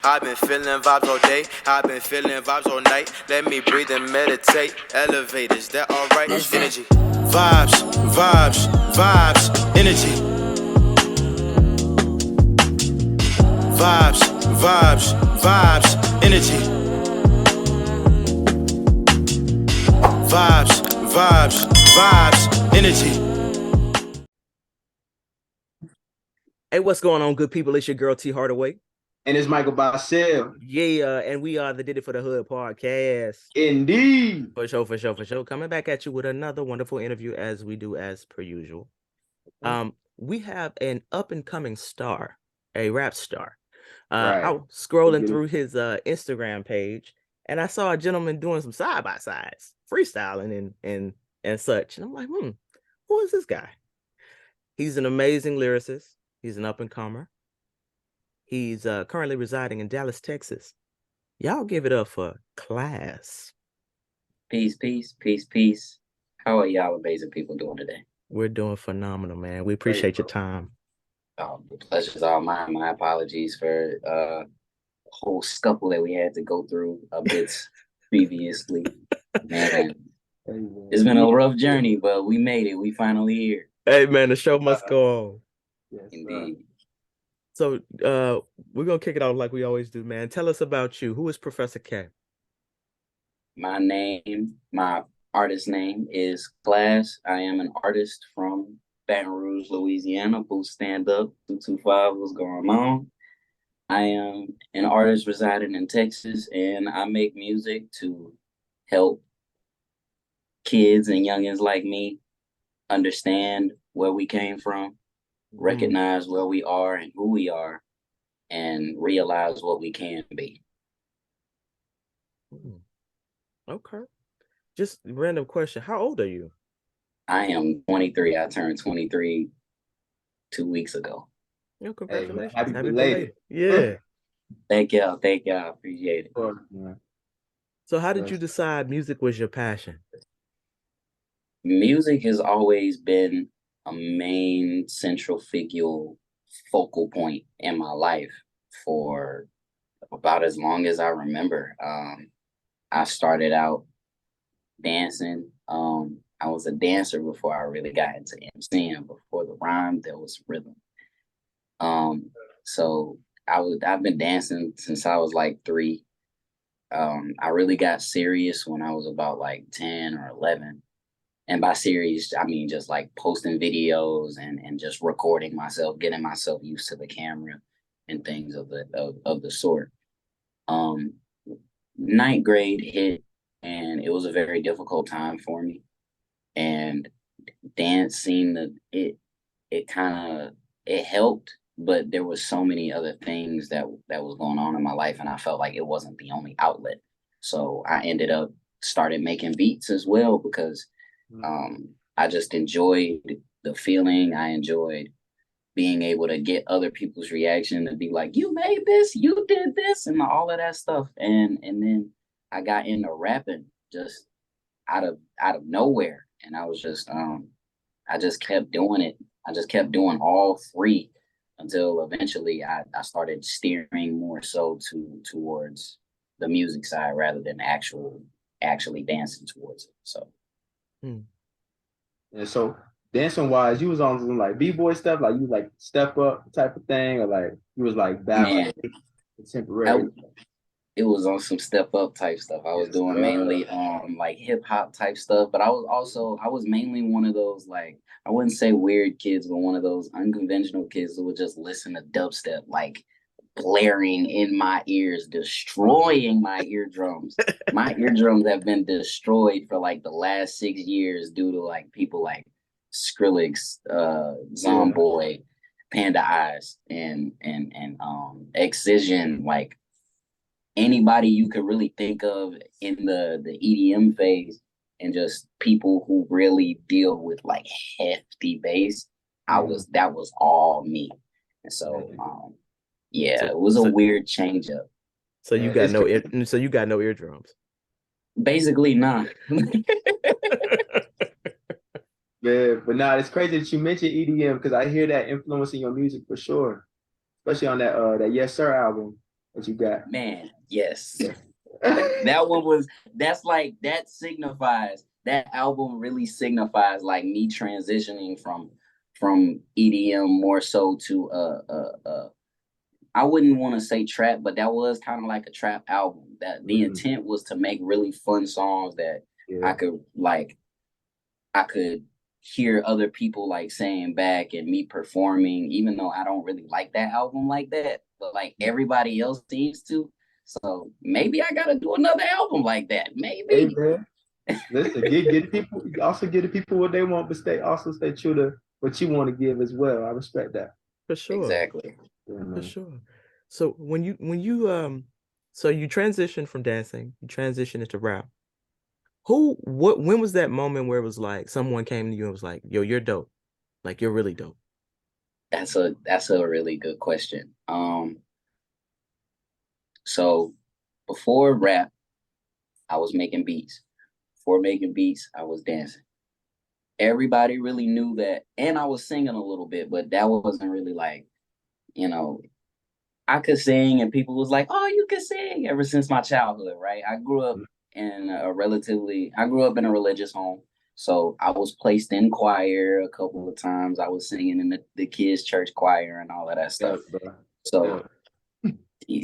I've been feeling vibes all day, I've been feeling vibes all night. Let me breathe and meditate. Elevate, is that alright? It's energy. Vibes, vibes, vibes, energy. Vibes, vibes, vibes, energy. Vibes, vibes, vibes, energy. Hey, what's going on, good people? It's your girl T Hardway. And it's Michael Bahsil. Yeah, and we are the Did It for the Hood podcast. Indeed. For sure. Coming back at you with another wonderful interview as we do as per usual. We have an up-and-coming star, a rap star. Right. I was scrolling through his Instagram page, and I saw a gentleman doing some side-by-sides, freestyling and such. And I'm like, who is this guy? He's an amazing lyricist. He's an up-and-comer. He's currently residing in Dallas, Texas. Y'all give it up for Class. Peace. How are y'all amazing people doing today? We're doing phenomenal, man. We appreciate your time. The pleasure's all mine. My apologies for the whole scuffle that we had to go through a bit previously. Man, it's been a rough journey, but we made it. We finally here. Hey, man, the show must go on. Yes, Indeed. So we're going to kick it off like we always do, man. Tell us about you. Who is Professor K? My artist name is Class. I am an artist from Baton Rouge, Louisiana. Booth stand up, 225, what's going on? I am an artist residing in Texas, and I make music to help kids and youngins like me understand where we came from, recognize where we are and who we are, and realize what we can be. Okay. Just a random question. How old are you? I am 23. I turned 23 2 weeks ago. Yo, congratulations. Hey, happy belated. Yeah. Thank y'all. Appreciate it. So how did you decide music was your passion? Music has always been a main central figure, focal point in my life for about as long as I remember. I started out dancing. I was a dancer before I really got into MCing. Before the rhyme, there was rhythm. So I've been dancing since I was like 3. I really got serious when I was about like 10 or 11. And by serious, I mean just like posting videos and just recording myself, getting myself used to the camera and things of the sort. 9th grade hit, and it was a very difficult time for me. And dance seemed to it helped, but there was so many other things that was going on in my life, and I felt like it wasn't the only outlet. So I ended up started making beats as well because I just enjoyed the feeling. I enjoyed being able to get other people's reaction to be like, you made this, you did this, and all of that stuff. And then I got into rapping just out of nowhere. And I was just I just kept doing it. I just kept doing all 3 until eventually I started steering more so towards the music side rather than actually dancing towards it. So And so dancing wise, you was on some like b-boy stuff, like you like step up type of thing, or like you was like ballet contemporary. It was on some step up type stuff. I was doing mainly like hip hop type stuff, but I was mainly one of those, like, I wouldn't say weird kids, but one of those unconventional kids who would just listen to dubstep like blaring in my ears, destroying my eardrums. My eardrums have been destroyed for like the last 6 years due to like people like Skrillex, Zomboy, Panda Eyes, and Excision, like anybody you could really think of in the EDM phase, and just people who really deal with like hefty bass. That was all me. And so it was a weird change up. So you got no eardrums. Basically not. Man, but nah, it's crazy that you mentioned EDM because I hear that influence in your music for sure, especially on that Yes Sir album. What you got? Man, yes. That signifies, that album really signifies like me transitioning from EDM more so to I wouldn't want to say trap, but that was kind of like a trap album. That the intent was to make really fun songs that I could hear other people like saying back and me performing, even though I don't really like that album like that, but like everybody else seems to. So maybe I gotta do another album like that. Hey Maybe. man, listen, get people. You also give the people what they want, but stay true to what you want to give as well. I respect that. For sure. Exactly. Yeah, For sure. So when you so you transitioned from dancing, you transitioned into rap. When was that moment where it was like someone came to you and was like, yo, you're dope. Like you're really dope. That's a really good question. So before rap, I was making beats. Before making beats, I was dancing. Everybody really knew that, and I was singing a little bit, but that wasn't really like, you know, I could sing, and people was like, "Oh, you can sing." Ever since my childhood, right? I grew up in a religious home, so I was placed in choir a couple of times. I was singing in the kids' church choir and all of that stuff. bro. So,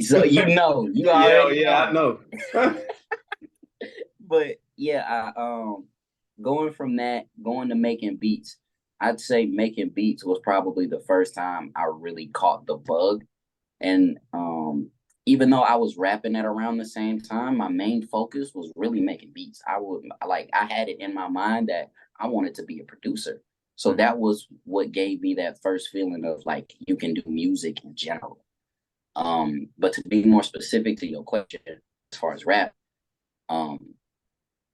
so you already I know. But yeah, going from that, going to making beats, I'd say making beats was probably the first time I really caught the bug. And even though I was rapping at around the same time, my main focus was really making beats. I had it in my mind that I wanted to be a producer. So that was what gave me that first feeling of like, you can do music in general. But to be more specific to your question, as far as rap,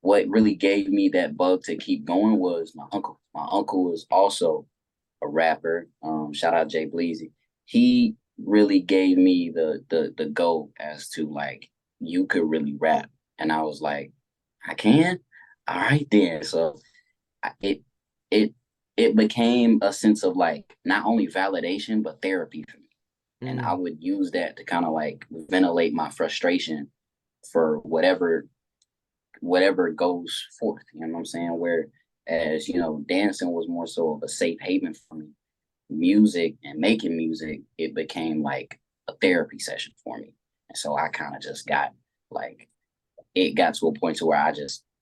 what really gave me that bug to keep going was my uncle. My uncle was also a rapper. Shout out Jay Bleezy. He really gave me the go as to like, you could really rap. And I was like, I can? All right then. So it it it became a sense of like not only validation but therapy for me. And I would use that to kind of like ventilate my frustration for whatever goes forth. You know what I'm saying? Whereas, dancing was more so of a safe haven for me. Music and making music, it became like a therapy session for me. And so I kind of just got like, it got to a point to where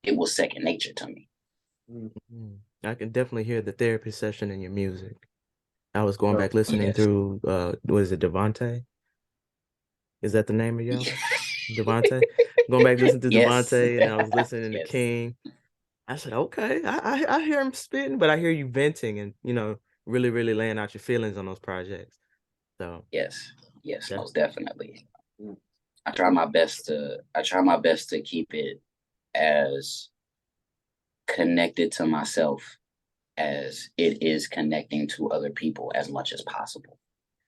it was second nature to me. I can definitely hear the therapy session in your music. I was going back listening through, was it Devontae? Is that the name of y'all? Devontae? Going back listening to Devontae, and I was listening to King. I said, okay, I hear him spitting, but I hear you venting and, really, really laying out your feelings on those projects. So yes, most definitely. I try my best to keep it as connected to myself as it is connecting to other people as much as possible.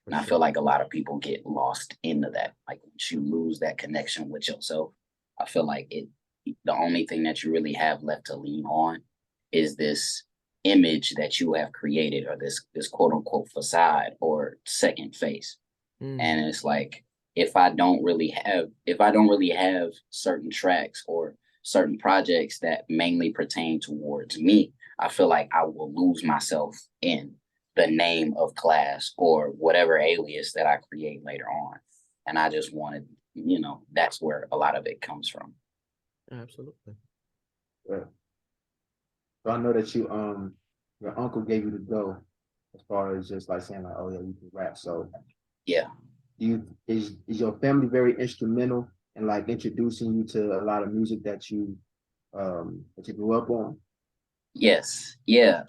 And I feel like a lot of people get lost into that. Like once you lose that connection with yourself, I feel like the only thing that you really have left to lean on is this image that you have created, or this quote unquote facade or second face. And it's like, if I don't really have certain tracks or certain projects that mainly pertain towards me, I feel like I will lose myself in the name of class or whatever alias that I create later on. And I just wanted, that's where a lot of it comes from. Absolutely. Yeah. So I know that your uncle gave you the go as far as just like saying like, oh yeah, you can rap. So yeah. Is your family very instrumental in like introducing you to a lot of music that you grew up on? Yes. Yeah.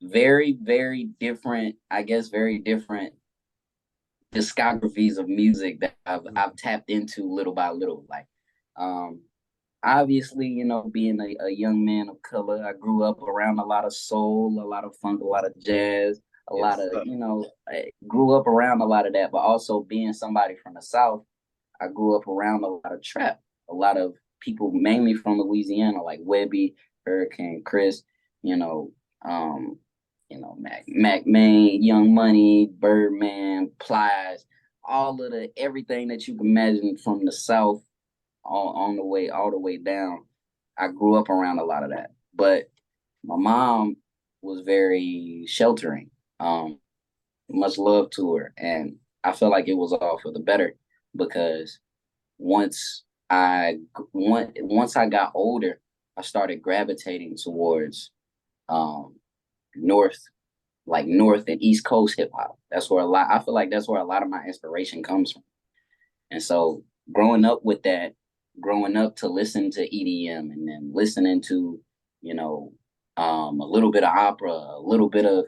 Very, very different, I guess, very different discographies of music that I've tapped into little by little. Like, obviously, being a young man of color, I grew up around a lot of soul, a lot of funk, a lot of jazz, a lot of, I grew up around a lot of that, but also being somebody from the South, I grew up around a lot of trap, a lot of people mainly from Louisiana, like Webby, Hurricane Chris, Mac Main, Young Money, Birdman, Plies, all of the everything that you can imagine from the South all the way down. I grew up around a lot of that. But my mom was very sheltering. Much love to her. And I felt like it was all for the better because once once I got older, I started gravitating towards north, like North and East Coast hip hop. That's where I feel like that's where a lot of my inspiration comes from. And so growing up with that, growing up to listen to EDM and then listening to, you know, a little bit of opera, a little bit of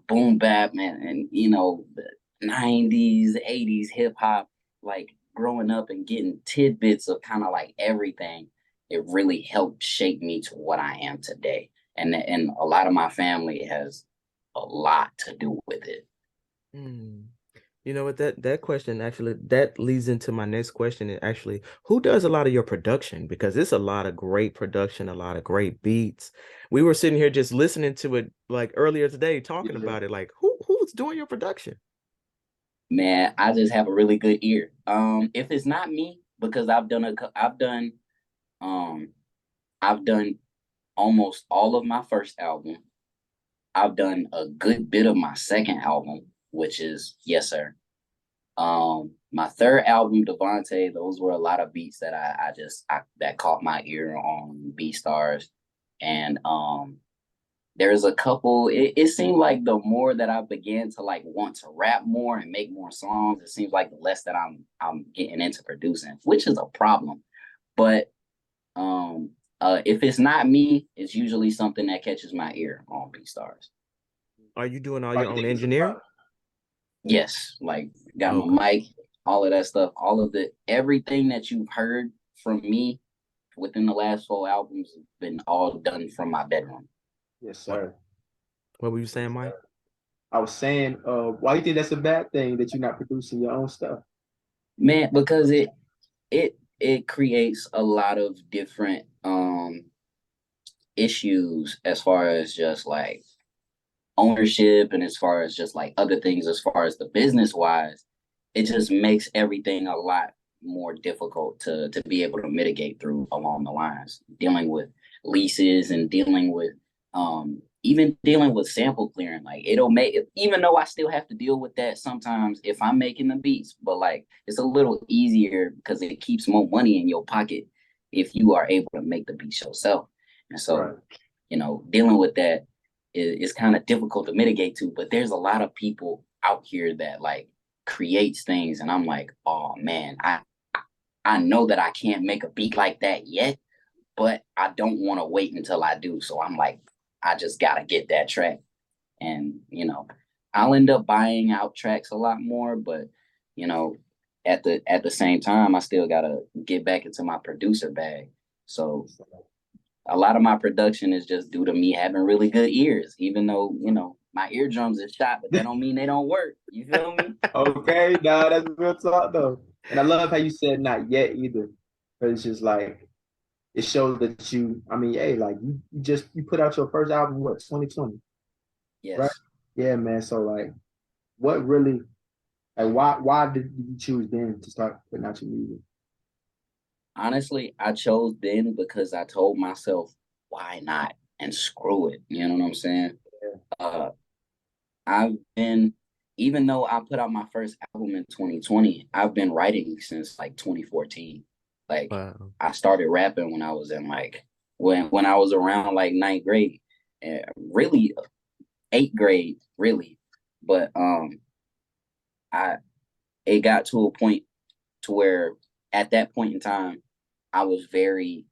boom bap, man, and you know, the 90s, 80s hip hop, like growing up and getting tidbits of kind of like everything, it really helped shape me to what I am today. And a lot of my family has a lot to do with it. Mm. You know what, that question actually that leads into my next question. And actually, who does a lot of your production? Because it's a lot of great production, a lot of great beats. We were sitting here just listening to it like earlier today, talking about it. Like, who's doing your production? Man, I just have a really good ear. If it's not me, because um I've done almost all of my first album. I've done a good bit of my second album, which is Yes Sir. My third album, Devontae, those were a lot of beats that I that caught my ear on BeatStars. And there's a couple, it seemed like the more that I began to like want to rap more and make more songs, it seems like the less that I'm getting into producing, which is a problem. But if it's not me, it's usually something that catches my ear on BeatStars. Are you doing all your own engineering? Yes, like got my mic, all of that stuff, everything that you've heard from me within the last 4 albums has been all done from my bedroom. Yes, sir. What were you saying, Mike? I was saying, why do you think that's a bad thing that you're not producing your own stuff? Man, because it creates a lot of different issues as far as just like ownership and as far as just like other things as far as the business wise. It just makes everything a lot more difficult to be able to mitigate through along the lines, dealing with leases and dealing with even dealing with sample clearing. Like it'll make, even though I still have to deal with that sometimes if I'm making the beats, but like it's a little easier because it keeps more money in your pocket if you are able to make the beats yourself. And so, Right. you know, dealing with that is kind of difficult to mitigate to, but there's a lot of people out here that like creates things and I'm like, oh man, I know that I can't make a beat like that yet, but I don't want to wait until I do. So I'm like, I just gotta get that track. And you know, I'll end up buying out tracks a lot more, but you know, at the same time, I still gotta get back into my producer bag. So a lot of my production is just due to me having really good ears, even though, you know, my eardrums are shot, but that don't mean they don't work. You feel me? Okay, nah, that's real talk though. And I love how you said not yet either. But it's just like it shows that you, I mean, hey, like you put out your first album, what, 2020? Yes. Right? Yeah, man. So like what really like why did you choose then to start putting out your music? Honestly, I chose then because I told myself, why not? And screw it. You know what I'm saying? Uh, I've been, even though I put out my first album in 2020, I've been writing since like 2014. Like Wow. I started rapping when I was in like when I was around like ninth grade, and really eighth grade, really. But I it got to a point to where at that point in time, I was very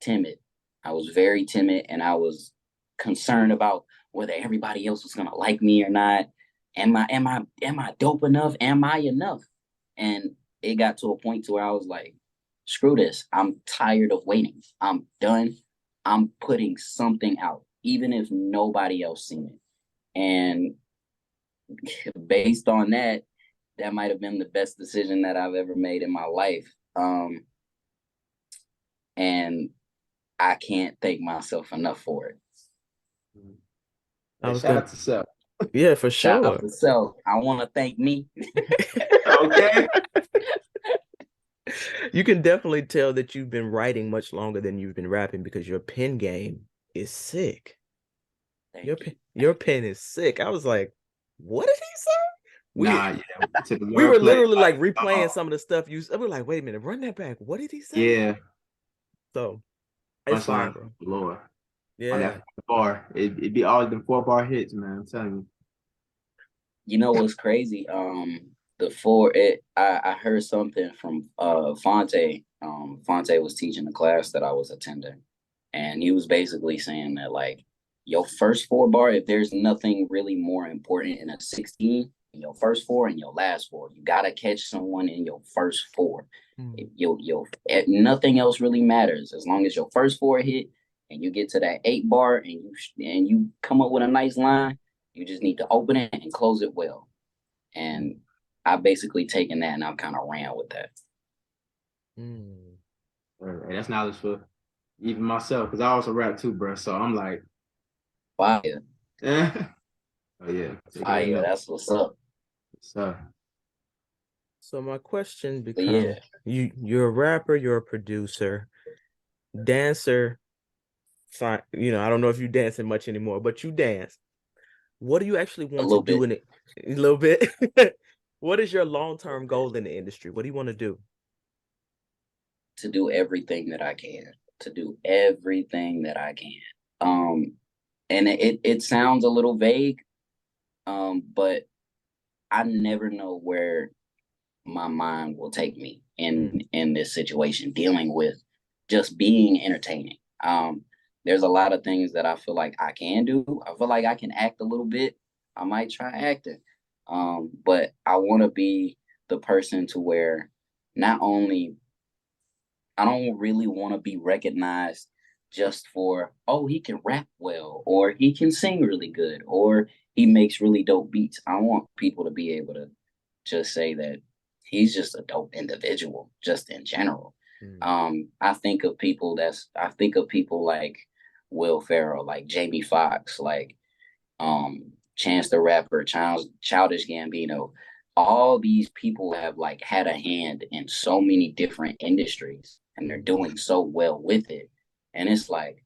timid. I was very timid and I was concerned about whether everybody else was gonna like me or not. Am I dope enough? Am I enough? And it got to a point to where I was like, screw this. I'm tired of waiting. I'm done. I'm putting something out, even if nobody else seen it. And based on that, that might have been the best decision that I've ever made in my life. And I can't thank myself enough for it. Hey, shout out to self. Yeah, for Shout out sure. to self. I want to thank me. Okay. You can definitely tell that you've been writing much longer than you've been rapping because your pen game is sick. Your pen is sick. I was like, what did he say? Nah, yeah. To the We were wordplay, literally like like, replaying some of the stuff you said. We were like, wait a minute, run that back. What did he say? yeah, So it's fine, punchline, bro. Lord. On Yeah. that bar, it'd be all them 4-bar hits, man. I'm telling you. You know what's crazy? I heard something from Fonte. Fonte was teaching a class that I was attending, and he was basically saying that like your first 4 bar, if there's nothing really more important in a 16, your first 4 and your last 4, you gotta catch someone in your first 4. Nothing else really matters as long as your first 4 hit and you get to that 8 bar and you come up with a nice line. You just need to open it and close it well. And I basically taken that and I've kind of ran with that. Hey, that's knowledge for even myself, because I also rap too, bro. So I'm like, Fire. oh yeah. Fire. That's what's up. So So my question But becomes, yeah, you're a rapper, you're a producer, dancer. Fine, I don't know if you dancing much anymore, but you dance. What do you actually a want to little do bit. in it? A little bit. What is your long-term goal in the industry? What do you want to do? To do everything that I can. To do everything that I can. And it sounds a little vague, but I never know where my mind will take me in this situation, dealing with just being entertaining. There's a lot of things that I feel like I can do. I feel like I can act a little bit. I might try acting. But I want to be the person to where not only I don't really want to be recognized just for, oh, he can rap well, or he can sing really good, or he makes really dope beats. I want people to be able to just say that he's just a dope individual, just in general. I think of people like Will Ferrell, like Jamie Foxx, like Chance the Rapper, Childish Gambino. All these people have like had a hand in so many different industries and they're doing so well with it. And it's like,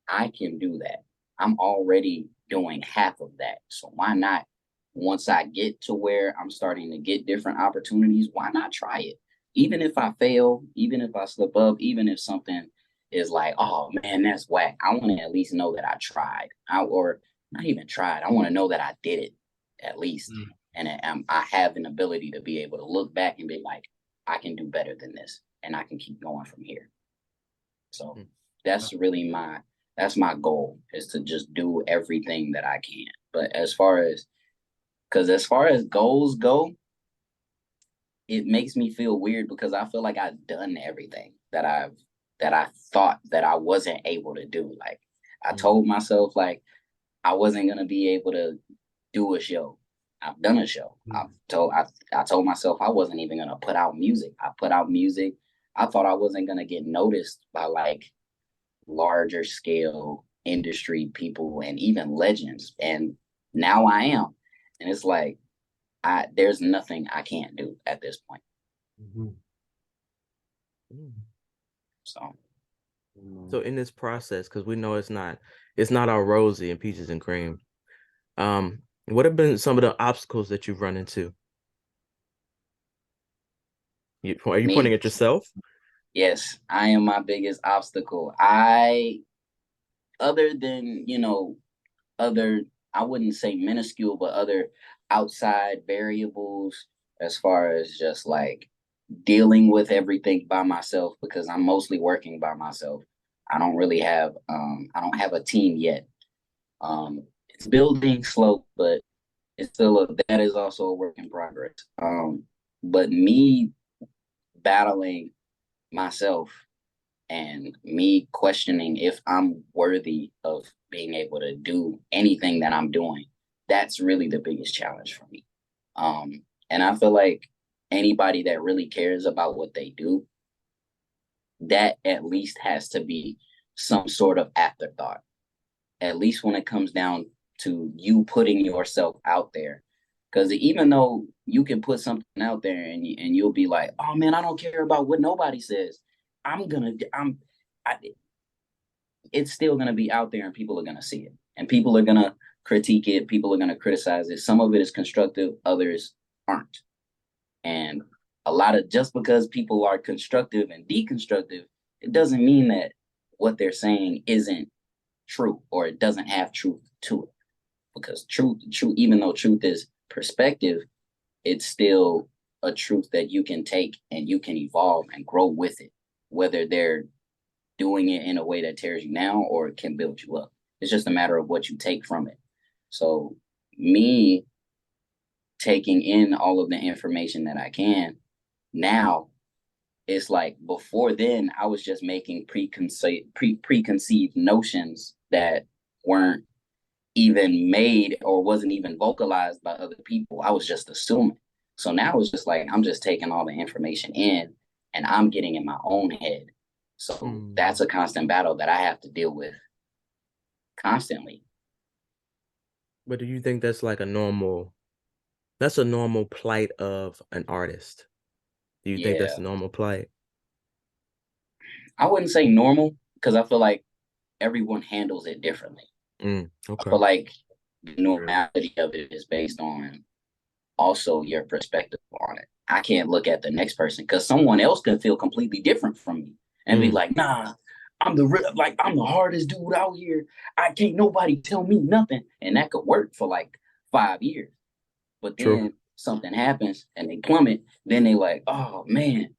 I can do that. I'm already doing half of that. So why not? Once I get to where I'm starting to get different opportunities, why not try it? Even if I fail, even if I slip up, even if something is like, oh man, that's whack. I want to at least know that I tried. Or not even tried. I want to know that I did it at least. And I have an ability to be able to look back and be like, I can do better than this and I can keep going from here. So that's really that's my goal, is to just do everything that I can. But as far as goals go, it makes me feel weird because I feel like I've done everything that I thought that I wasn't able to do. Like I told myself like I wasn't gonna be able to do a show. I've done a show. I told myself I wasn't even gonna put out music. I put out music. I thought I wasn't gonna get noticed by like larger scale industry people and even legends. And now I am. And it's like there's nothing I can't do at this point. So in this process, because we know it's not all rosy and peaches and cream. What have been some of the obstacles that you've run into? Are you pointing at yourself? Yes, I am my biggest obstacle. Other than, I wouldn't say minuscule, but other outside variables as far as just like dealing with everything by myself, because I'm mostly working by myself. I don't really have I don't have a team yet. It's building slow, but that is also a work in progress. But me battling myself and me questioning if I'm worthy of being able to do anything that I'm doing, that's really the biggest challenge for me. And I feel like anybody that really cares about what they do, that at least has to be some sort of afterthought. At least when it comes down to you putting yourself out there. Because even though you can put something out there and you'll be like, oh man, I don't care about what nobody says. It's still gonna be out there and people are gonna see it. And people are gonna critique it, people are gonna criticize it. Some of it is constructive, others aren't. And a lot of, just because people are constructive and deconstructive, it doesn't mean that what they're saying isn't true or it doesn't have truth to it. Because truth, even though truth is perspective, it's still a truth that you can take and you can evolve and grow with it, whether they're doing it in a way that tears you down or it can build you up. It's just a matter of what you take from it. So me taking in all of the information that I can now, it's like before then I was just making preconceived notions that weren't even made or wasn't even vocalized by other people. I was just assuming. So now it's just like I'm just taking all the information in and I'm getting in my own head. So that's a constant battle that I have to deal with constantly. But do you think that's like a normal plight of an artist? Do you think that's a normal plight? I wouldn't say normal, because I feel like everyone handles it differently. Okay. I feel like the normality of it is based on also your perspective on it. I can't look at the next person because someone else can feel completely different from me and be like, nah, I'm the hardest dude out here. I can't nobody tell me nothing. And that could work for like 5 years. But then something happens and they plummet. Then they like, oh man,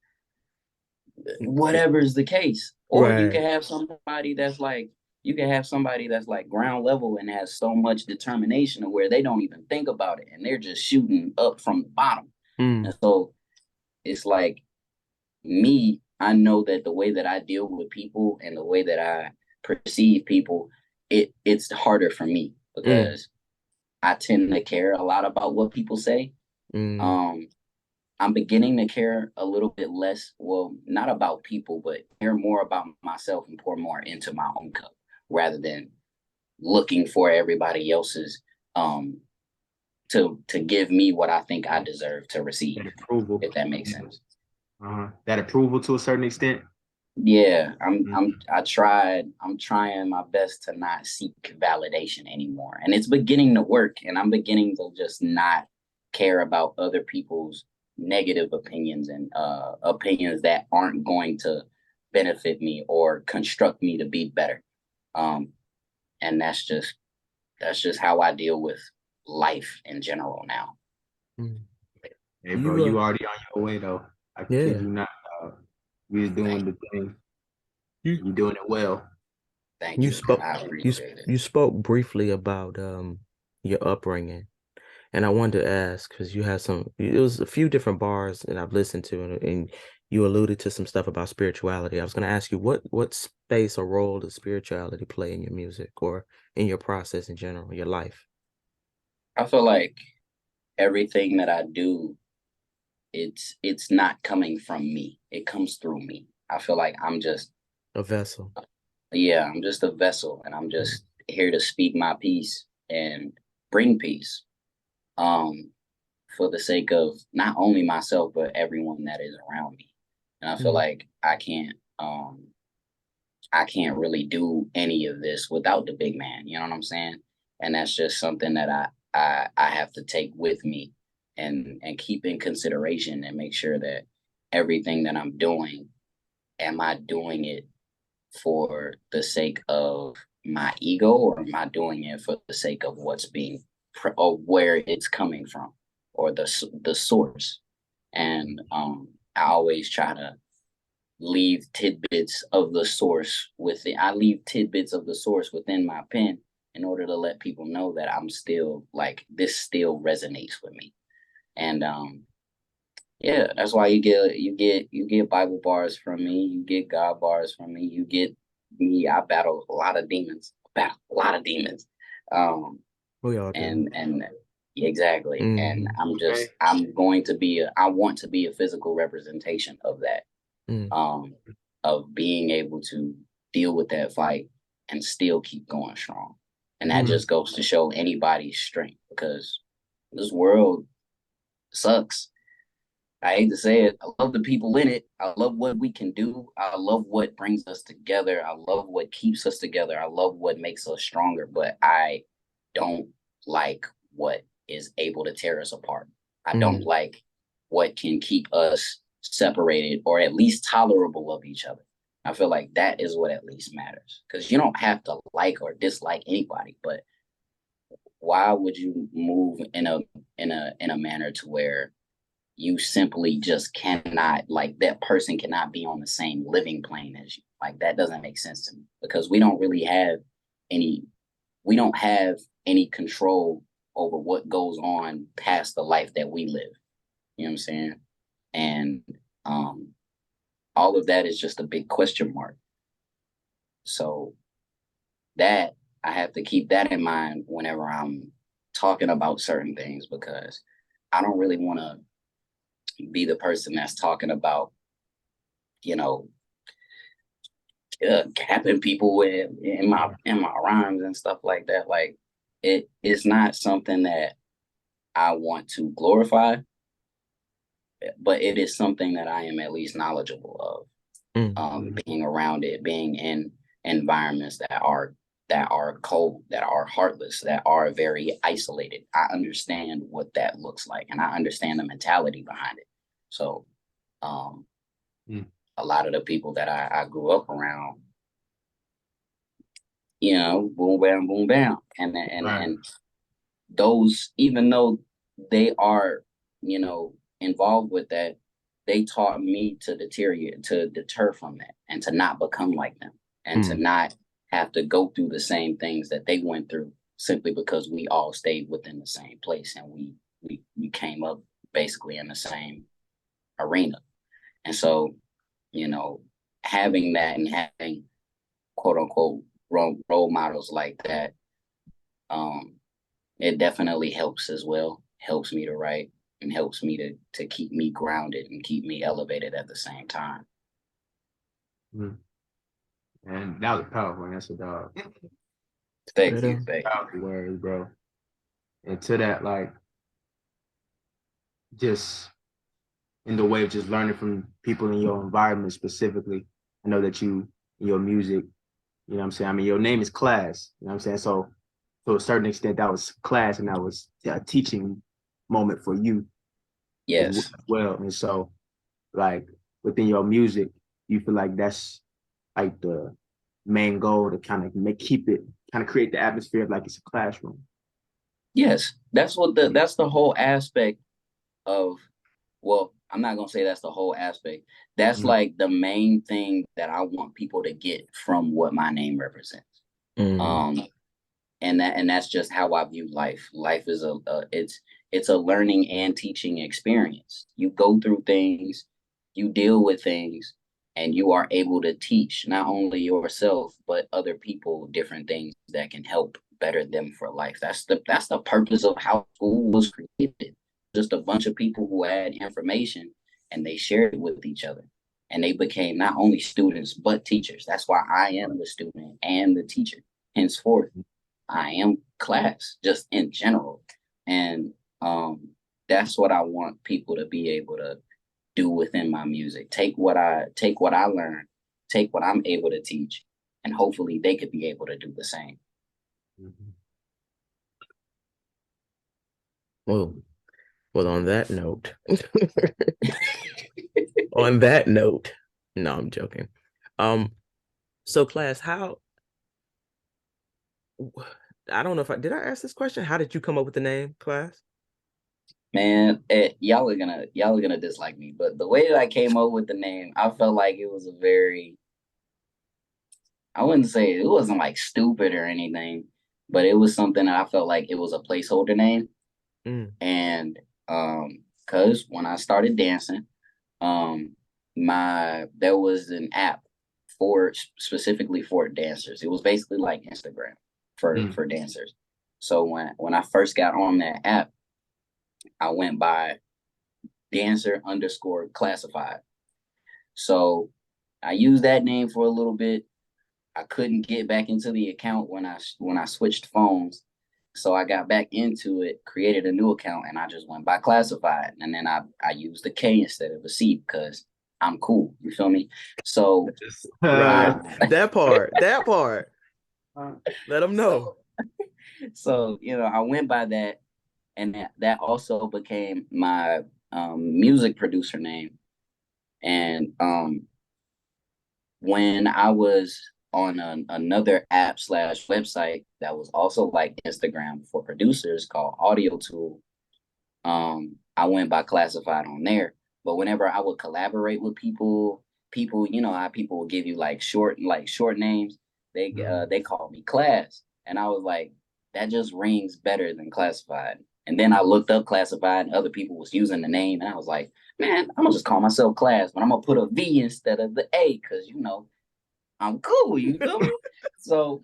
whatever is the case. Or you can have somebody that's like ground level and has so much determination to where they don't even think about it and they're just shooting up from the bottom. And so it's like me, I know that the way that I deal with people and the way that I perceive people, it's harder for me because I tend to care a lot about what people say. I'm beginning to care a little bit less, well, not about people, but care more about myself and pour more into my own cup rather than looking for everybody else's to give me what I think I deserve to receive. That approval, if that makes sense. That approval to a certain extent. Yeah, I'm trying my best to not seek validation anymore. And it's beginning to work. And I'm beginning to just not care about other people's negative opinions and opinions that aren't going to benefit me or construct me to be better. And that's just how I deal with life in general now. Hey bro, you already on your way though. I kid you not. We're doing the thing. You're doing it well. Thank you. You spoke briefly about your upbringing. And I wanted to ask, because you had it was a few different bars that I've listened to, and you alluded to some stuff about spirituality. I was going to ask you, what space or role does spirituality play in your music or in your process in general, your life? I feel like everything that I do, it's not coming from me. It comes through me. I feel like I'm just a vessel. Yeah, I'm just a vessel, and I'm just here to speak my peace and bring peace. For the sake of not only myself, but everyone that is around me. And I feel like I can't really do any of this without the big man, you know what I'm saying? And that's just something that I have to take with me and keep in consideration and make sure that everything that I'm doing, am I doing it for the sake of my ego, or am I doing it for the sake of what's being or where it's coming from, or the source? And I always try to leave tidbits of the source within. I leave tidbits of the source within my pen in order to let people know that I'm still like, this still resonates with me. And yeah, that's why you get Bible bars from me, you get God bars from me, you get me. I battle a lot of demons. We all do. And exactly. And I want to be a physical representation of that. Of being able to deal with that fight and still keep going strong. And that just goes to show anybody's strength, because this world sucks. I hate to say it. I love the people in it. I love what we can do. I love what brings us together. I love what keeps us together. I love what makes us stronger. But I don't like what is able to tear us apart. I don't like what can keep us separated, or at least tolerable of each other. I feel like that is what at least matters, because you don't have to like or dislike anybody, but why would you move in a manner to where you simply just cannot, like, that person cannot be on the same living plane as you? Like, that doesn't make sense to me, because we don't have any control over what goes on past the life that we live. You know what I'm saying? And all of that is just a big question mark. So that I have to keep that in mind whenever I'm talking about certain things, because I don't really want to be the person that's talking about, capping people in my rhymes and stuff like that. Like, it is not something that I want to glorify, but it is something that I am at least knowledgeable of. Being around it, being in environments that are cold, that are heartless, that are very isolated. I understand what that looks like, and I understand the mentality behind it. So a lot of the people that I grew up around, boom, bam, boom, bam. And those, even though they are, involved with that, they taught me to deter from that, and to not become like them, and to not have to go through the same things that they went through, simply because we all stayed within the same place, and we came up basically in the same arena. And so, having that, and having quote unquote role models like that, it definitely helps as well. Helps me to write, and helps me to keep me grounded and keep me elevated at the same time. And that was powerful. That's a dog. Thank you. Powerful words, bro. And to that, like, just in the way of just learning from people in your environment specifically. I know that you, in your music, you know what I'm saying? I mean, your name is Class, you know what I'm saying? So to a certain extent, that was class, and that was a teaching moment for you. Yes. As well. And so, like, within your music, you feel like that's like the main goal, to kind of create the atmosphere of like it's a classroom. Yes, that's the whole aspect of, well, I'm not gonna say that's the whole aspect. That's like the main thing that I want people to get from what my name represents. And that's just how I view life. Life is it's a learning and teaching experience. You go through things, you deal with things, and you are able to teach not only yourself but other people different things that can help better them for life. That's the purpose of how school was created. Just a bunch of people who had information, and they shared it with each other, and they became not only students but teachers. That's why I am the student and the teacher. Henceforth, I am Class, just in general. And that's what I want people to be able to do within my music. Take what I learn, take what I'm able to teach, and hopefully they could be able to do the same. Well, on that note, no, I'm joking. So Class, I don't know if did I ask this question? How did you come up with the name Class? Man, y'all are gonna dislike me, but the way that I came up with the name, I felt like it was I wouldn't say it wasn't like stupid or anything, but it was something that I felt like it was a placeholder name. And cause when I started dancing, there was an app specifically for dancers. It was basically like Instagram for dancers. So when I first got on that app, I went by dancer_classified. So I used that name for a little bit. I couldn't get back into the account when I switched phones. So I got back into it, created a new account, and I just went by classified. And then I used a K instead of a C because I'm cool. You feel me? So Right. That part. Let them know. So, I went by that, and that also became my music producer name. And when I was on another app / website that was also like Instagram for producers called Audio Tool, I went by classified on there. But whenever I would collaborate with people, how people would give you like short names, they called me Class, and I was like, that just rings better than classified. And then I looked up classified, and other people was using the name, and I was like, man, I'm gonna just call myself Class, but I'm gonna put a V instead of the A because I'm cool. You feel me? So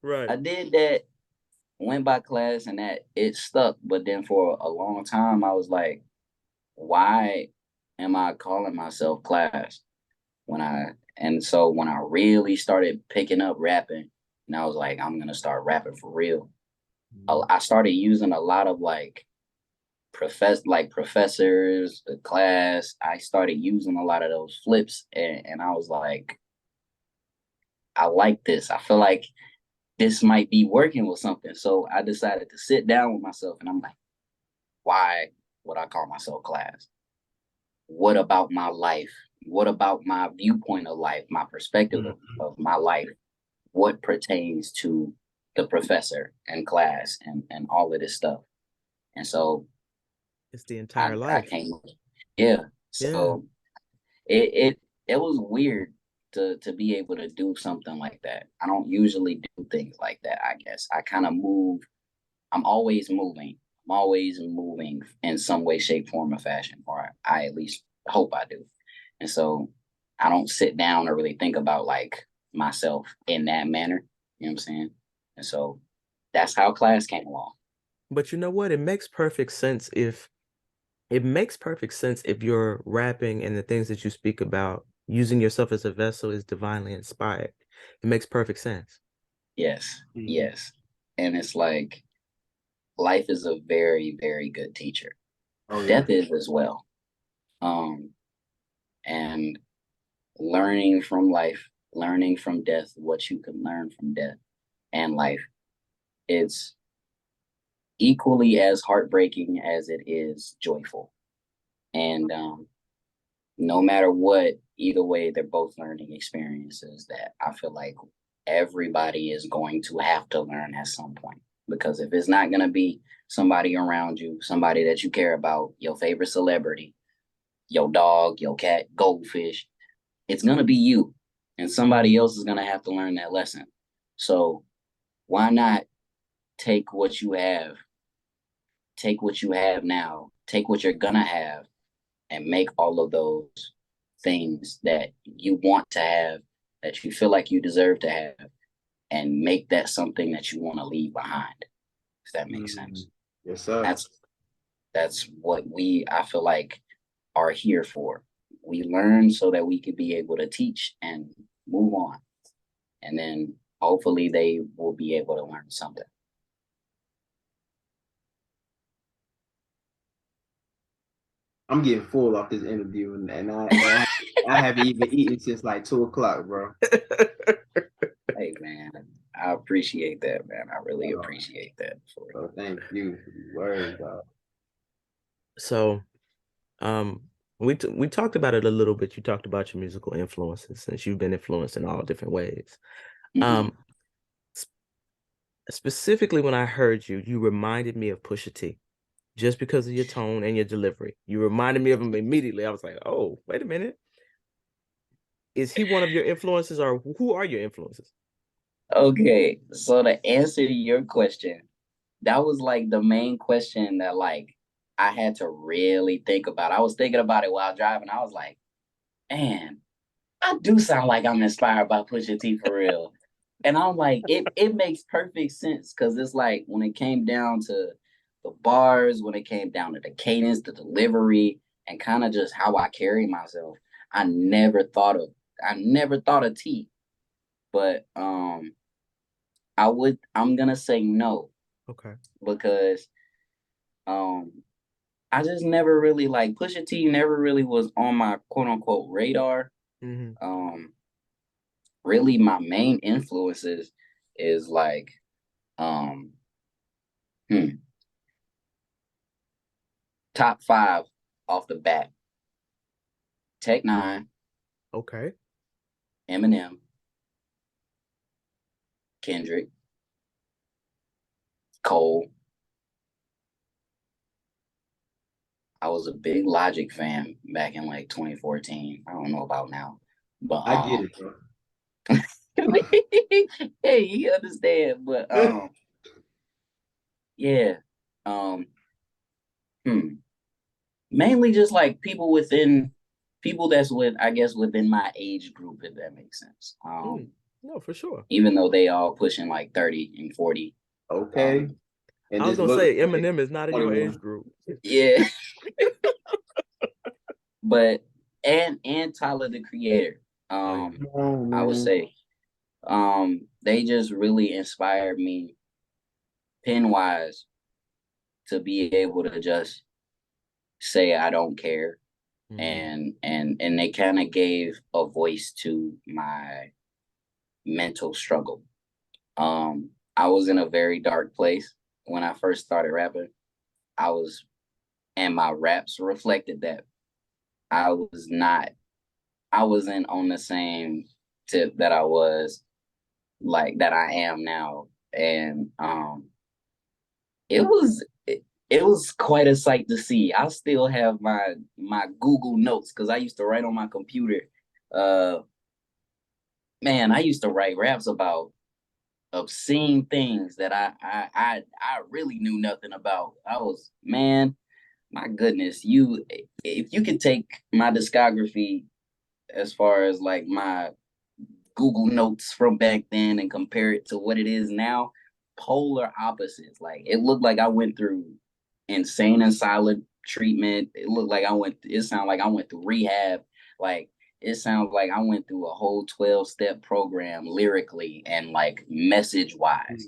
right. I did that, went by Class, and that it stuck. But then for a long time, I was like, why am I calling myself Class? So when I really started picking up rapping, and I was like, I'm gonna start rapping for real. I started using a lot of like professors, the Class. I started using a lot of those flips, and I was like, I like this. I feel like this might be working with something. So I decided to sit down with myself, and I'm like, why would I call myself Class? What about my life? What about my viewpoint of life, my perspective of my life? What pertains to the professor and Class and all of this stuff? And so it's the entire life. I came, yeah. So it was weird to be able to do something like that. I don't usually do things like that, I guess. I kind of move. I'm always moving. I'm always moving in some way, shape, form, or fashion, or I at least hope I do. And so I don't sit down or really think about like myself in that manner. You know what I'm saying? And so that's how Class came along. But you know what? It makes perfect sense if you're rapping and the things that you speak about, using yourself as a vessel is divinely inspired. It makes perfect sense. Yes. Yes. And it's like life is a very, very good teacher. Death is as well. And learning from life, learning from death, what you can learn from death and life, it's equally as heartbreaking as it is joyful. And no matter what, either way, they're both learning experiences that I feel like everybody is going to have to learn at some point. Because if it's not going to be somebody around you, somebody that you care about, your favorite celebrity, your dog, your cat, goldfish, it's going to be you. And somebody else is going to have to learn that lesson. So why not take what you have now, take what you're going to have, and make all of those things that you want to have, that you feel like you deserve to have, and make that something that you want to leave behind, if that makes sense. Yes, sir. That's what I feel like, are here for. We learn so that we could be able to teach and move on. And then hopefully they will be able to learn something. I'm getting full off this interview, and I haven't even eaten since like 2:00, bro. Hey man, I appreciate that, man. I really appreciate that. Oh, thank you. Word, dog. So, we talked about it a little bit. You talked about your musical influences, since you've been influenced in all different ways. Specifically, when I heard you, you reminded me of Pusha T, just because of your tone and your delivery. You reminded me of him immediately. I was like, oh, wait a minute. Is he one of your influences, or who are your influences? Okay, so to answer your question, that was like the main question that like I had to really think about. I was thinking about it while driving. I was like, man, I do sound like I'm inspired by Pusha T for real. And I'm like, it makes perfect sense, because it's like when it came down to the bars, when it came down to the cadence, the delivery, and kind of just how I carry myself, I never thought of T. but I'm gonna say no. Okay. Because I just never really like Pusha T never really was on my quote unquote radar. Mm-hmm. Really my main influences is like um top 5 off the bat. Tech Nine, Okay. Eminem, Kendrick, Cole. I was a big Logic fan back in like 2014. I don't know about now, but I get it, bro. hey, you understand? But yeah, um, mainly just like people that's I guess within my age group, if that makes sense. No, for sure. Even though they all pushing like 30 and 40. Okay. And I was just gonna look say like Eminem is not in your 21. age group. Yeah. But and Tyler the Creator. Oh, I would man. say they just really inspired me pen wise to be able to just say I don't care. Mhm. And they kind of gave a voice to my mental struggle. I was in a very dark place when I first started rapping. And my raps reflected that. I was not, I wasn't on the same tip that I was like that I am now. And it was quite a sight to see. I still have my Google Notes because I used to write on my computer. Uh, man, I used to write raps about obscene things that I really knew nothing about. My goodness, if you could take my discography as far as like my Google Notes from back then and compare it to what it is now, polar opposites. Like it looked like I went through insane asylum treatment. It sounded like I went through rehab. Like it sounds like I went through a whole 12-step program lyrically and like message wise.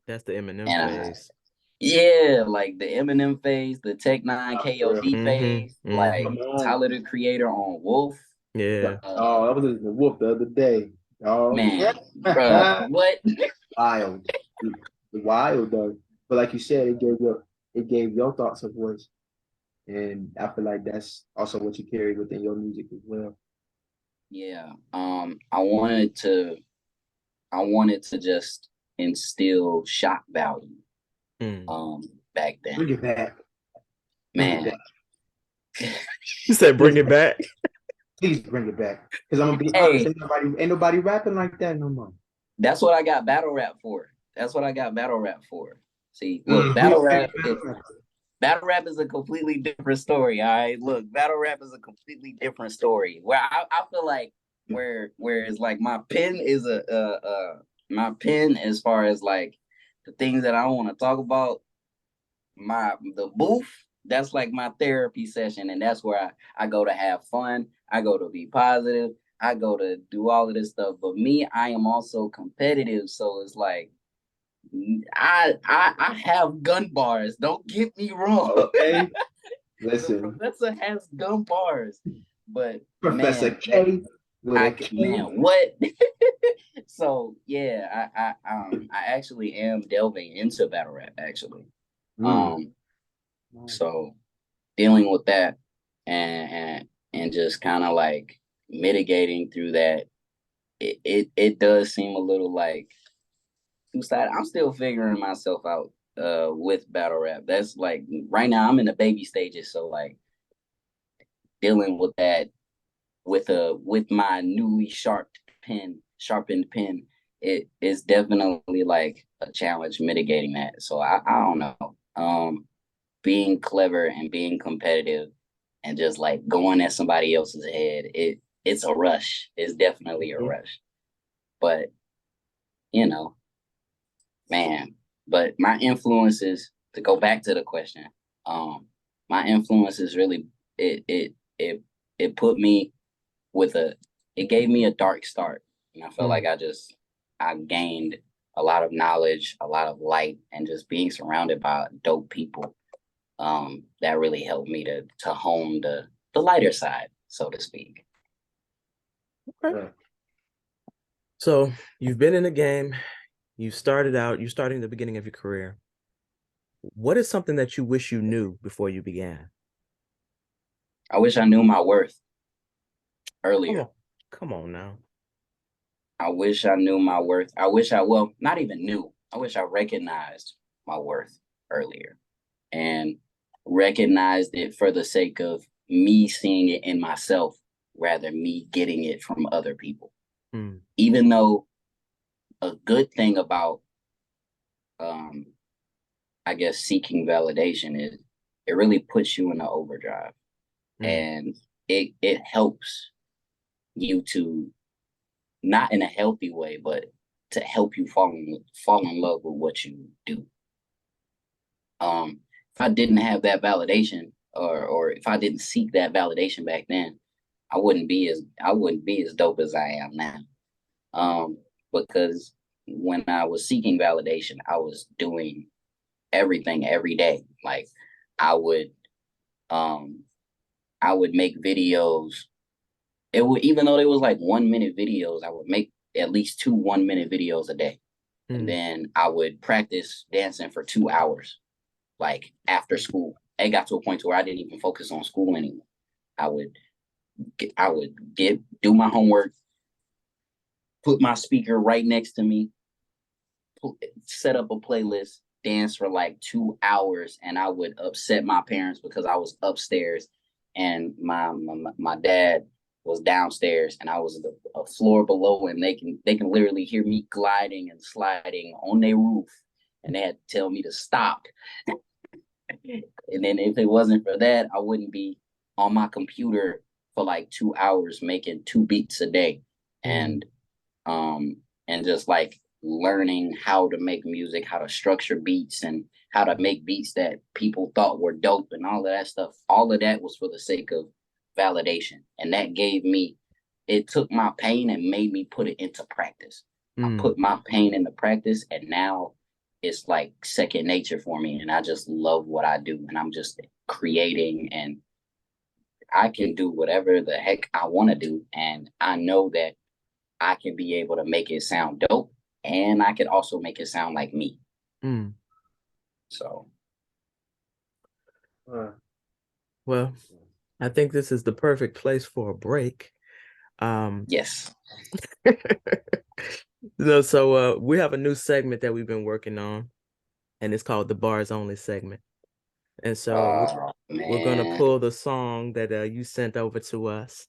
That's the Eminem And phase. yeah, like the Eminem phase, the Tech Nine KOD phase, like Come on. Tyler the Creator on Wolf. Yeah. Oh, I was listening to Wolf the other day. Oh, Man, bruh, what? wild. Wild though. But like you said, it gave your thoughts a voice. And I feel like that's also what you carry within your music as well. Yeah. I wanted to just instill shock value. Mm. Back then. Bring it back. Bring it Man. back. You said bring it back. Please bring it back. Because I'm gonna be honest, Hey, ain't nobody rapping like that no more. that's what I got battle rap for. See, look, battle rap is a completely different story. All right. Look, battle rap is a completely different story. Where I feel like whereas like my pen is my pen as far as like the things that I want to talk about, the booth, that's like my therapy session, and that's where I go to have fun, I go to be positive, I go to do all of this stuff. But me, I am also competitive, so it's like I have gun bars. Don't get me wrong. Okay. The Listen. professor has gun bars, but Professor man, K with a K. man, what? So yeah, I actually am delving into battle rap actually. So dealing with that and just kind of like mitigating through that, it does seem a little like two-sided. I'm still figuring myself out with battle rap. That's like right now I'm in the baby stages, so like dealing with that with my newly sharpened pen, it is definitely like a challenge mitigating that. So I don't know. Being clever and being competitive and just like going at somebody else's head, it's a rush. It's definitely a rush. But you know, man. But my influences, to go back to the question, my influences really it it it it put me with a it gave me a dark start. And I felt like I gained a lot of knowledge, a lot of light, and just being surrounded by dope people. That really helped me to hone the lighter side, so to speak. Okay. So you've been in the game. You're starting the beginning of your career. What is something that you wish you knew before you began? I wish I knew my worth earlier. Come on now. I wish I knew my worth. Not even knew. I wish I recognized my worth earlier and recognized it for the sake of me seeing it in myself rather me getting it from other people. Even though a good thing about, I guess, seeking validation is it really puts you in an overdrive. And it helps you to, not in a healthy way, but to help you fall in love with what you do. If I didn't have that validation, or if I didn't seek that validation back then, I wouldn't be as dope as I am now. Because when I was seeking validation, I was doing everything every day. Like I would make videos. Even though they was like 1 minute videos, I would make at least 2 1-minute videos a day. And then I would practice dancing for 2 hours, like after school. It got to a point where I didn't even focus on school anymore. I would do my homework, put my speaker right next to me, set up a playlist, dance for like 2 hours, and I would upset my parents because I was upstairs and my dad was downstairs and I was a floor below, and they can literally hear me gliding and sliding on their roof, and they had to tell me to stop. And then if it wasn't for that, I wouldn't be on my computer for like 2 hours making 2 beats a day, and just like learning how to make music, how to structure beats, and how to make beats that people thought were dope, and all of that stuff. All of that was for the sake of validation, and that it took my pain and made me put it into practice. I put my pain into practice, and now it's like second nature for me, and I just love what I do, and I'm just creating, and I can do whatever the heck I want to do, and I know that I can be able to make it sound dope, and I can also make it sound like me. So, well, I think this is the perfect place for a break. Yes. So we have a new segment that we've been working on, and it's called the Bars Only segment. And so we're gonna pull the song that you sent over to us.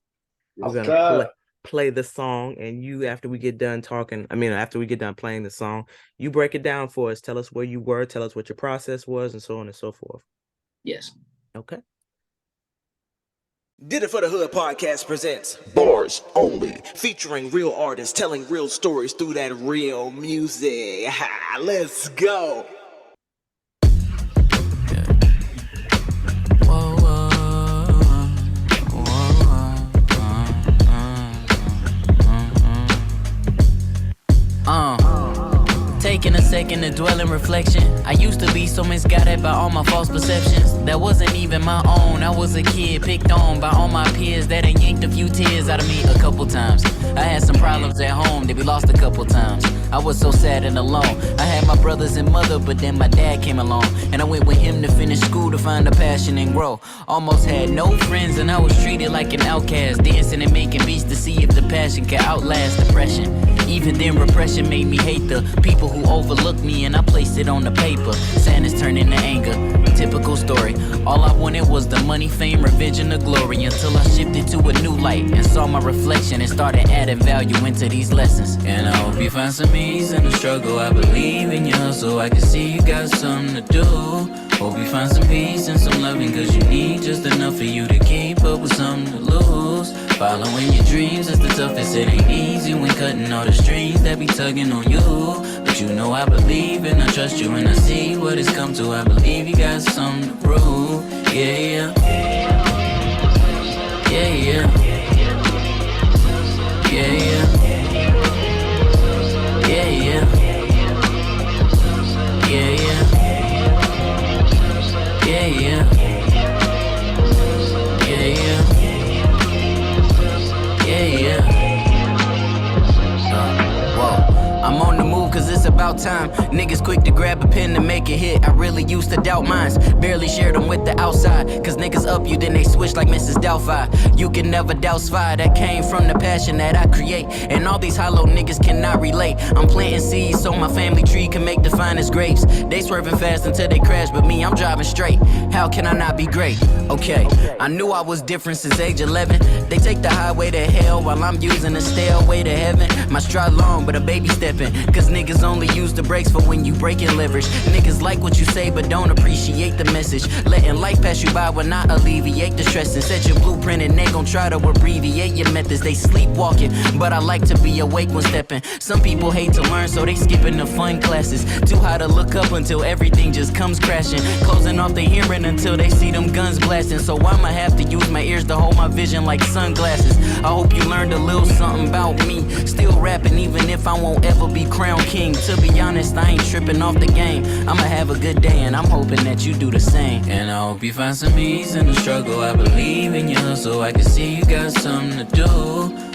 We're gonna play the song, and after we get done playing the song, you break it down for us. Tell us where you were, tell us what your process was, and so on and so forth. Yes. Okay. Did It For The Hood podcast presents Bars Only, featuring real artists telling real stories through that real music. Let's go. Taking a second to dwell in reflection. I used to be so misguided by all my false perceptions that wasn't even my own. I was a kid picked on by all my peers that had yanked a few tears out of me a couple times. I had some problems at home that we lost a couple times. I was so sad and alone. I had my brothers and mother, but then my dad came along, and I went with him to finish school to find a passion and grow. Almost had no friends, and I was treated like an outcast, dancing and making beats to see if the passion could outlast depression. Even then, repression made me hate the people who overlooked me, and I placed it on the paper. Sadness turned into anger. Typical story. All I wanted was the money, fame, revenge, and the glory, until I shifted to a new light and saw my reflection and started adding value into these lessons. And I hope you find some ease in the struggle. I believe in you, so I can see you got something to do. Hope you find some peace and some loving, cause you need just enough for you to keep up with something to lose. Following your dreams is the toughest, it ain't easy when cutting all the strings that be tugging on you. But you know I believe and I trust you, and I see what it's come to. I believe you got something to prove. Yeah, yeah. Yeah, yeah. Yeah, yeah. about time. Niggas quick to grab a pen to make a hit. I really used to doubt minds. Barely shared them with the outside. Cause niggas up you, then they switch like Mrs. Doubtfire. You can never doubt fire. That came from the passion that I create. And all these hollow niggas cannot relate. I'm planting seeds so my family tree can make the finest grapes. They swerving fast until they crash, but me, I'm driving straight. How can I not be great? Okay, I knew I was different since age 11. They take the highway to hell while I'm using the stairway to heaven. My stride long, but a baby stepping. Cause niggas only use the brakes for when you breaking leverage. Niggas like what you say, but don't appreciate the message. Letting life pass you by will not alleviate the stress. And set your blueprint and they gon' try to abbreviate your methods. They sleepwalking, but I like to be awake when stepping. Some people hate to learn, so they skipping the fun classes. Too high to look up until everything just comes crashing. Closing off the hearing until they see them guns blasting. So I'ma have to use my ears to hold my vision like sunglasses. I hope you learned a little something about me. Still rapping even if I won't ever be crowned king. To be honest, I ain't tripping off the game. I'ma have a good day and I'm hoping that you do the same. And I hope you find some ease in the struggle. I believe in you so I can see you got something to do.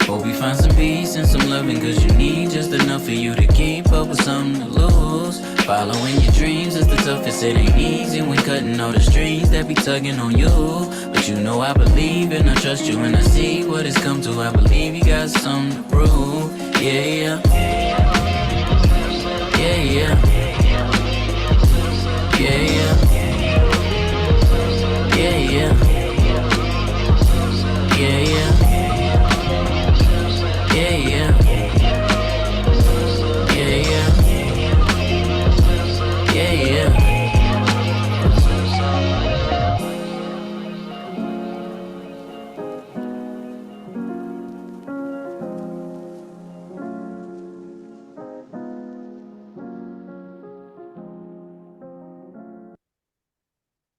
Hope you find some peace and some loving, cause you need just enough for you to keep up with something to lose. Following your dreams is the toughest, it ain't easy when cutting all the strings that be tugging on you. But you know I believe and I trust you and I see what it's come to. I believe you got something to prove. Yeah, yeah. Yeah, yeah. Yeah, yeah. Yeah, yeah. Yeah, yeah. Yeah, yeah. Yeah, yeah. Yeah, yeah.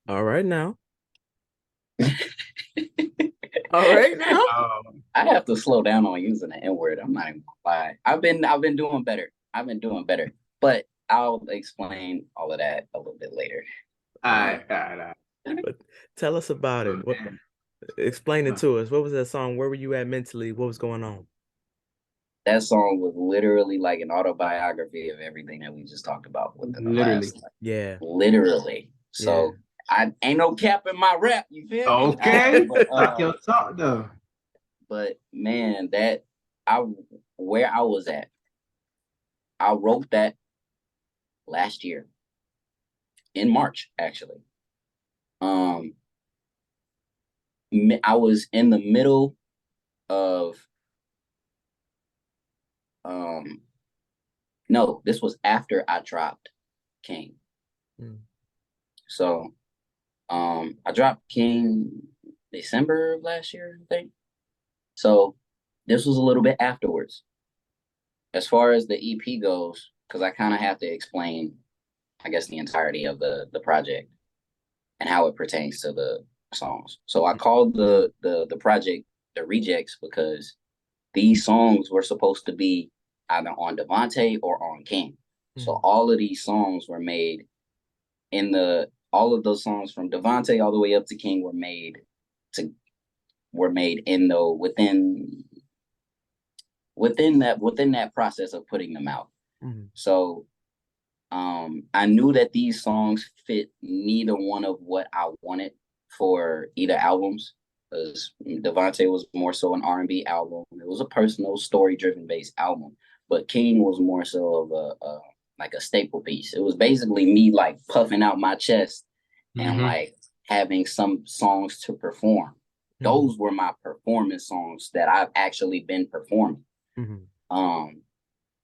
All right now. All right now. I have to slow down on using the N word. I'm not even gonna lie. I've been doing better. But I'll explain all of that a little bit later. All right. But tell us about it. Explain it to us. What was that song? Where were you at mentally? What was going on? That song was literally like an autobiography of everything that we just talked about within the last. Yeah. Literally. So I ain't no cap in my rap. You feel me? Okay. Like your talk though. But man, where I was at, I wrote that last year in March, actually. I was in the middle of no, this was after I dropped King. So I dropped King December of last year, I think. So this was a little bit afterwards. As far as the EP goes, because I kind of have to explain, I guess, the entirety of the project and how it pertains to the songs. So I called the project the Rejects because these songs were supposed to be either on Devontae or on King. So all of these songs were made all of those songs from Devontae all the way up to King were made within that process of putting them out. So I knew that these songs fit neither one of what I wanted for either albums, because Devontae was more so an R&B album. It was a personal story-driven based album, but King was more so of a staple piece. It was basically me like puffing out my chest and like having some songs to perform. Those were my performance songs that I've actually been performing.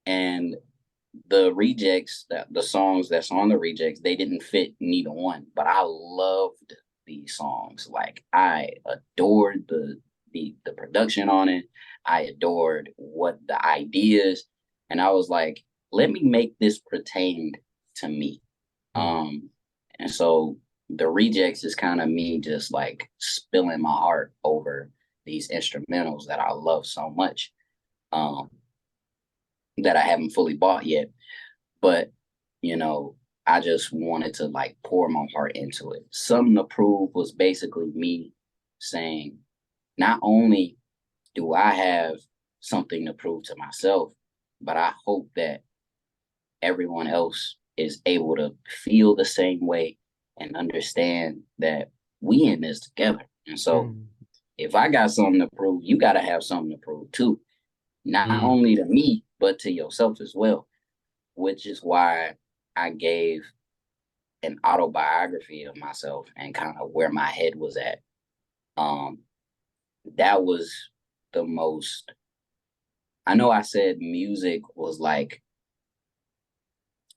And the Rejects, the songs that's on the Rejects, they didn't fit neither one, but I loved these songs. Like I adored the production on it. I adored what the ideas, and I was like, let me make this pertain to me. And so the Rejects is kind of me just like spilling my heart over these instrumentals that I love so much, that I haven't fully bought yet. But, you know, I just wanted to like pour my heart into it. Something to Prove was basically me saying, not only do I have something to prove to myself, but I hope that everyone else is able to feel the same way and understand that we in this together. And so if I got something to prove, you got to have something to prove too, not only to me, but to yourself as well, which is why I gave an autobiography of myself and kind of where my head was at. That was the most, I know I said music was like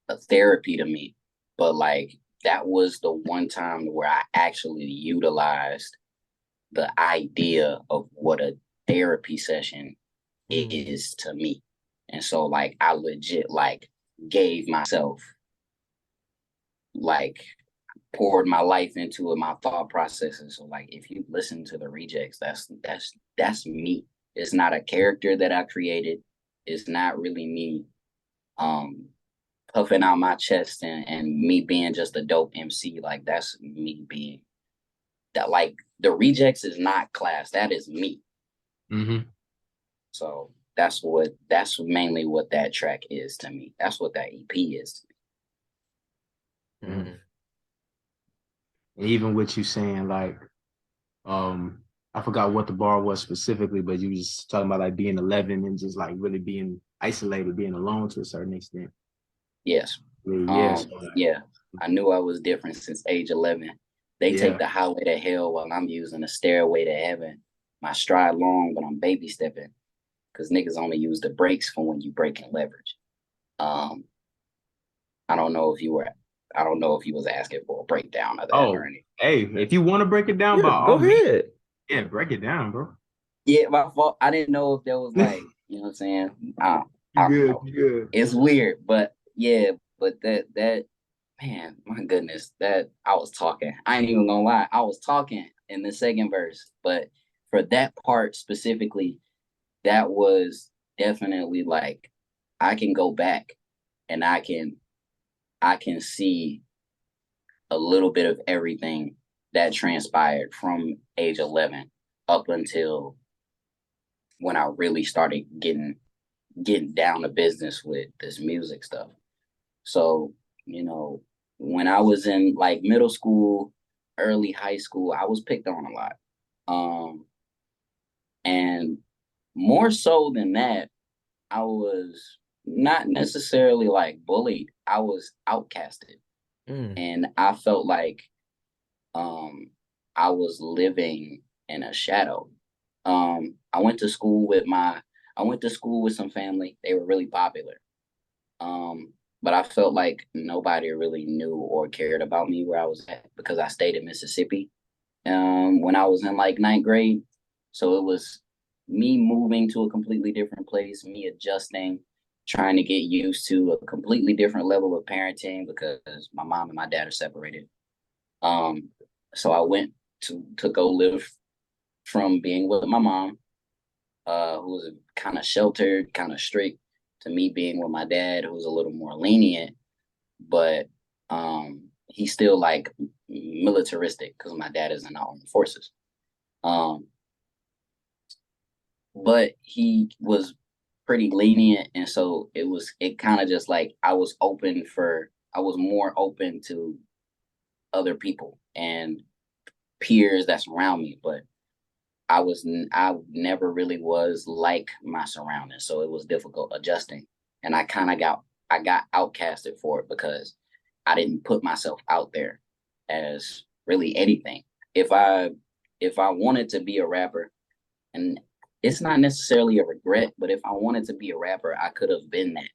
a therapy to me, but like that was the one time where I actually utilized the idea of what a therapy session is to me. And so like I legit like gave myself, like poured my life into it, my thought processes. So like if you listen to the rejects, that's me. It's not a character that I created. It's not really me puffing out my chest and me being just a dope MC. Like that's me being that. Like the rejects is not class. That is me. So that's mainly what that track is to me. That's what that EP is to me. And even with you saying like, I forgot what the bar was specifically, but you was just talking about like being 11 and just like really being isolated, being alone to a certain extent. Yes. Yeah. I knew I was different since age 11. They take the highway to hell while I'm using the stairway to heaven. My stride long, but I'm baby stepping. Because niggas only use the brakes for when you breaking leverage. I don't know if you was asking for a breakdown of that or anything. Hey, if you want to break it down, go ahead. Yeah, break it down, bro. Yeah, my fault. I didn't know if there was like, you know what I'm saying? You good. It's weird, but yeah, but that man, my goodness, that I was talking. I ain't even gonna lie. I was talking in the second verse, but for that part specifically, that was definitely like I can go back and I can see a little bit of everything that transpired from age 11 up until when I really started getting down to business with this music stuff. So, you know, when I was in like middle school, early high school, I was picked on a lot. And more so than that, I was not necessarily like bullied. I was outcasted. And I felt like I was living in a shadow. I went to school with some family. They were really popular. But I felt like nobody really knew or cared about me where I was at because I stayed in Mississippi when I was in like 9th grade. So it was me moving to a completely different place, me adjusting, trying to get used to a completely different level of parenting because my mom and my dad are separated. So I went to go live from being with my mom, who was kind of sheltered, kind of strict, to me being with my dad, who was a little more lenient, but he's still like militaristic because my dad is in the armed forces. But he was pretty lenient, and so it kind of just like I was more open to other people and peers that's around me, but I never really was like my surroundings, so it was difficult adjusting, and I got outcasted for it because I didn't put myself out there as really anything. If I wanted to be a rapper, and it's not necessarily a regret, but if I wanted to be a rapper, I could have been that,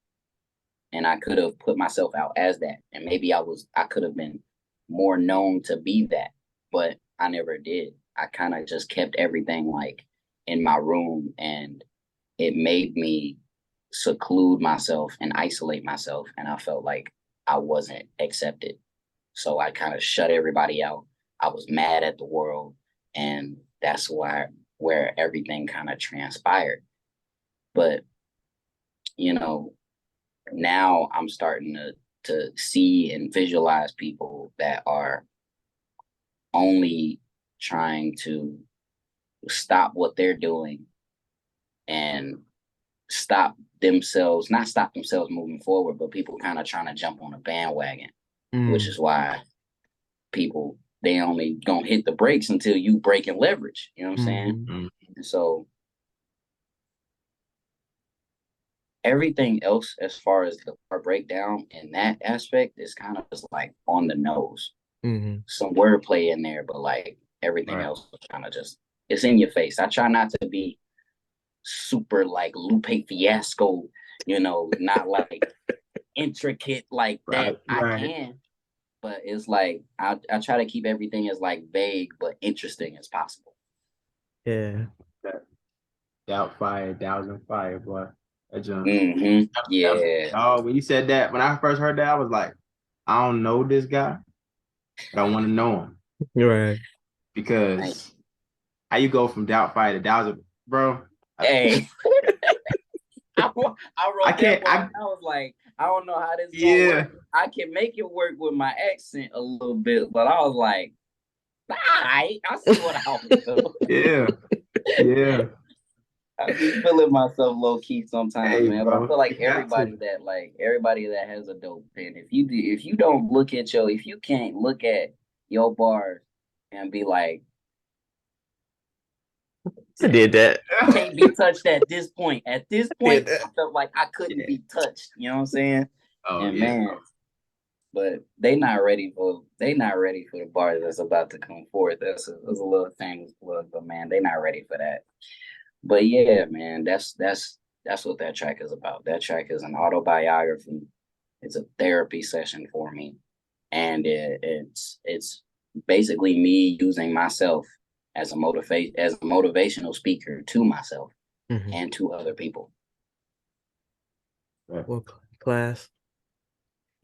and I could have put myself out as that, and maybe I could have been more known to be that, but I never did. I kind of just kept everything like in my room, and it made me seclude myself and isolate myself, and I felt like I wasn't accepted. So I kind of shut everybody out. I was mad at the world, and that's where everything kind of transpired. But you know, now I'm starting to see and visualize people that are only trying to stop what they're doing and not stop themselves moving forward, but people kind of trying to jump on a bandwagon, which is why people, they only gonna hit the brakes until you break and leverage. You know what I'm saying? And so everything else, as far as the bar breakdown and that aspect, is kind of just like on the nose. Some wordplay in there, but like everything else was kind of just, it's in your face. I try not to be super like Lupe Fiasco, you know, not like intricate like that. I can, but it's like I try to keep everything as like vague but interesting as possible. Yeah. Doubtfire, Thousand Fire, boy. That jump. Yeah. Oh, when you said that, when I first heard that, I was like, I don't know this guy, but I want to know him. Right. Because how you go from Doubtfire to Thousand, bro? Hey. I wrote that one. I was like, I don't know how this gonna work. I can make it work with my accent a little bit, but I was like, all right, I see what I was doing. Yeah. I be feeling myself low key sometimes, man. Bro, but I feel like everybody that has a dope pen, if you can't look at your bars and be like, I did that. Can't be touched at this point. At this point, I felt like I couldn't be touched. You know what I'm saying? Man, but they not ready for the bars that's about to come forth. That's a little thing, but man, they not ready for that. But yeah, man, that's what that track is about. That track is an autobiography. It's a therapy session for me, and it's basically me using myself as a motivational speaker to myself and to other people. Well, class,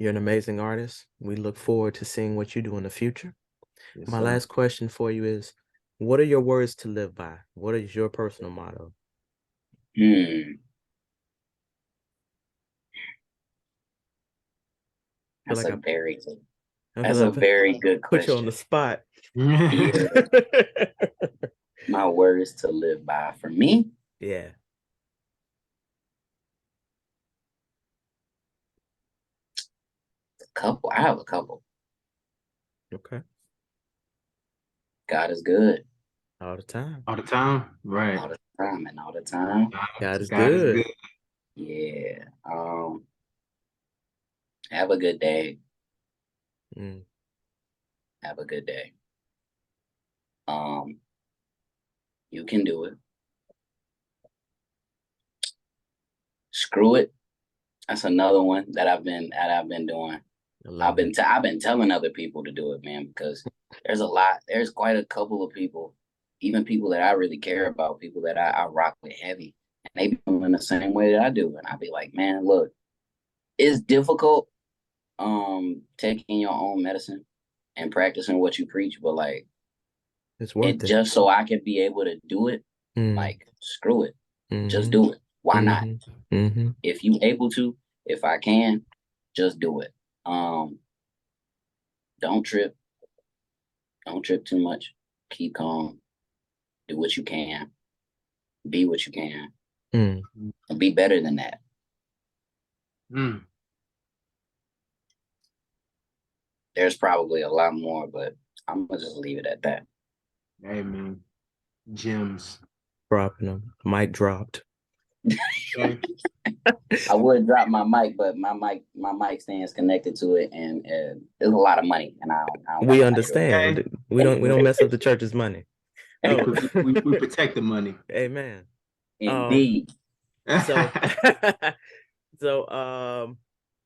you're an amazing artist. We look forward to seeing what you do in the future. Yes, My last question for you is, what are your words to live by? What is your personal motto? That's a very good question. Put you on the spot. Yeah. My words to live by for me? Yeah. I have a couple. Okay. God is good. All the time. All the time? Right. All the time and all the time. God is good. Yeah. Have a good day. Have a good day. You can do it. Screw it. That's another one that I've been doing. I've been telling other people to do it, man, because there's quite a couple of people, even people that I really care about, people that I rock with heavy, and they be doing the same way that I do. And I'd be like, man, look, it's difficult taking your own medicine and practicing what you preach, but like it's worth it. Just so I can be able to do it, like screw it. Just do it. Why not? If you able to, if I can, just do it. Don't trip. Don't trip too much. Keep calm. Do what you can. Be what you can. And be better than that. There's probably a lot more, but I'm gonna just leave it at that. Hey man, gems. Dropping them. Mic dropped. I would drop my mic, but my mic stands connected to it, and there's a lot of money, and I don't we understand. Okay. We don't mess up the church's money. We protect the money. Amen. Indeed. So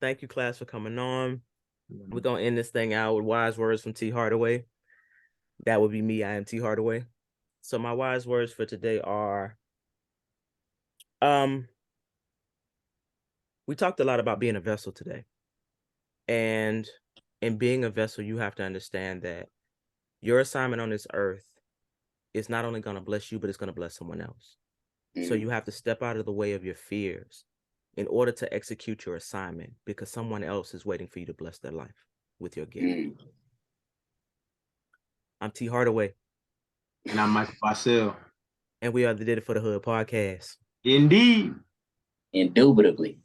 thank you, class, for coming on. We're gonna end this thing out with wise words from T. Hardaway. That would be me. I am T. Hardaway. So my wise words for today are we talked a lot about being a vessel today. And in being a vessel, you have to understand that your assignment on this earth is not only going to bless you, but it's going to bless someone else. So you have to step out of the way of your fears in order to execute your assignment, because someone else is waiting for you to bless their life with your gift. I'm T. Hardaway. And I'm Michael Bahsil. And we are the Did It for the Hood podcast. Indeed. Indubitably.